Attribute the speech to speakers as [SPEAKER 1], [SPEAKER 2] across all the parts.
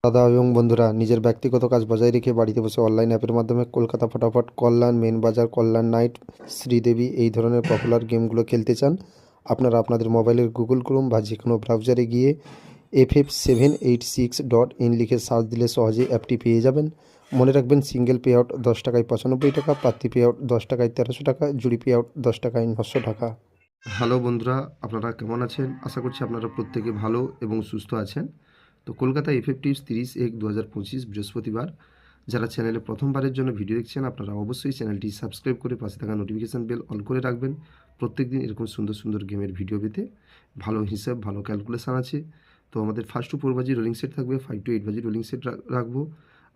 [SPEAKER 1] দাদা এবং বন্ধুরা, নিজের ব্যক্তিগত কাজ বজায় রেখে বাড়িতে বসে অনলাইন অ্যাপের মাধ্যমে কলকাতা ফটাফট, কল্যাণ, মেন বাজার, কল্যাণ নাইট, শ্রীদেবী এই ধরনের পপুলার গেমগুলো খেলতে চান? আপনারা আপনাদের মোবাইলের গুগল ক্রোম বা যে কোনো ব্রাউজারে গিয়ে ff786.in লিখে সার্চ দিলে সহজেই অ্যাপটি পেয়ে যাবেন। মনে রাখবেন, সিঙ্গেল পে আউট 10 টাকায় 95 টাকা, প্রার্থী পে আউট 10 টাকায় 1300 টাকা, জুড়ি পে আউট 10 টাকায় 900 টাকা। হ্যালো বন্ধুরা, আপনারা কেমন আছেন? আশা করছি আপনারা প্রত্যেকে ভালো এবং সুস্থ আছেন। তো কলকাতা এফএফটিভস 30/1/2025 বৃহস্পতিবার। যারা চ্যানেলে প্রথমবারের জন্য ভিডিও দেখছেন, আপনারা অবশ্যই চ্যানেলটি সাবস্ক্রাইব করে পাশে থাকা নোটিফিকেশান বেল অল করে রাখবেন। প্রত্যেকদিন এরকম সুন্দর সুন্দর গেমের ভিডিও পেতে। ভালো হিসাব, ভালো ক্যালকুলেশান আছে। তো আমাদের ফার্স্ট টু 4 বাজি রোলিং সেট থাকবে, 5 to 8 বাজি রোলিং সেট রাখবো।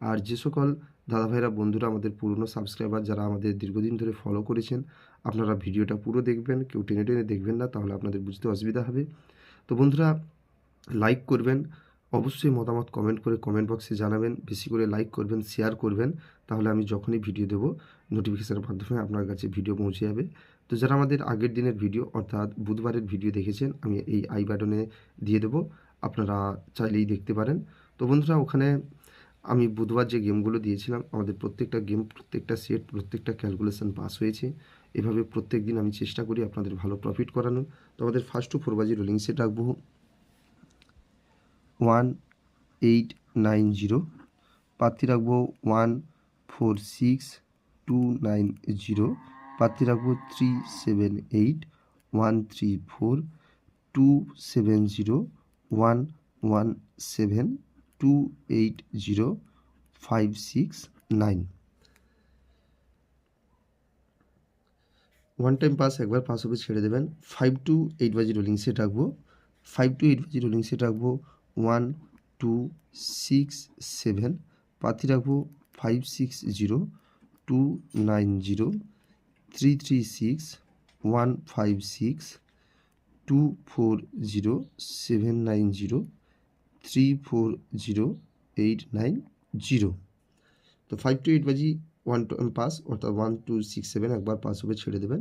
[SPEAKER 1] আর যে সকল দাদাভাইরা বন্ধুরা আমাদের পুরনো সাবস্ক্রাইবার, যারা আমাদের দীর্ঘদিন ধরে ফলো করেছেন, আপনারা ভিডিওটা পুরো দেখবেন, কেউ টেনে টেনে দেখবেন না, তাহলে আপনাদের বুঝতে অসুবিধা হবে। তো বন্ধুরা, লাইক করবেন, অবশ্যই মতামত কমেন্ট করে কমেন্ট বক্সে জানাবেন। বেশি করে লাইক করবেন, শেয়ার করবেন, তাহলে আমি যখনই ভিডিও দেবো নোটিফিকেশানের মাধ্যমে আপনার কাছে ভিডিও পৌঁছে যাবে। তো যারা আমাদের আগের দিনের ভিডিও অর্থাৎ বুধবারের ভিডিও দেখেছেন, আমি এই আই বাটনে দিয়ে দেবো, আপনারা চাইলেই দেখতে পারেন। তো বন্ধুরা, ওখানে আমি বুধবার যে গেমগুলো দিয়েছিলাম, আমাদের প্রত্যেকটা গেম, প্রত্যেকটা সেট, প্রত্যেকটা ক্যালকুলেশন পাস হয়েছে। এভাবে প্রত্যেক দিন আমি চেষ্টা করি আপনাদের ভালো প্রফিট করানোর। তো আমাদের ফার্স্ট টু 4 বাজি রোলিং সেট রাখবো 1890, প্রার্থী রাখবো 146290, প্রার্থী রাখবো 378134, 270117, 280569। ওয়ান টাইম পাস, একবার পাস হবে ছেড়ে দেবেন। 5 to 8 বাজি রোলিং সেট রাখবো, 5 to 8 বাজি রোলিং সেট রাখবো 1267, প্রার্থী রাখবো 560290, 336156, 240790, 340890। তো 5 to 8 বাজি ওয়ান টাইম পাস, অর্থাৎ 1267 একবার পাস হবে ছেড়ে দেবেন।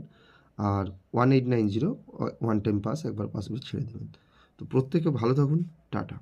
[SPEAKER 1] আর 1890 ওয়ান টাইম পাস, একবার পাস হবে ছেড়ে দেবেন। তো প্রত্যেকে ভালো থাকুন, টাটা।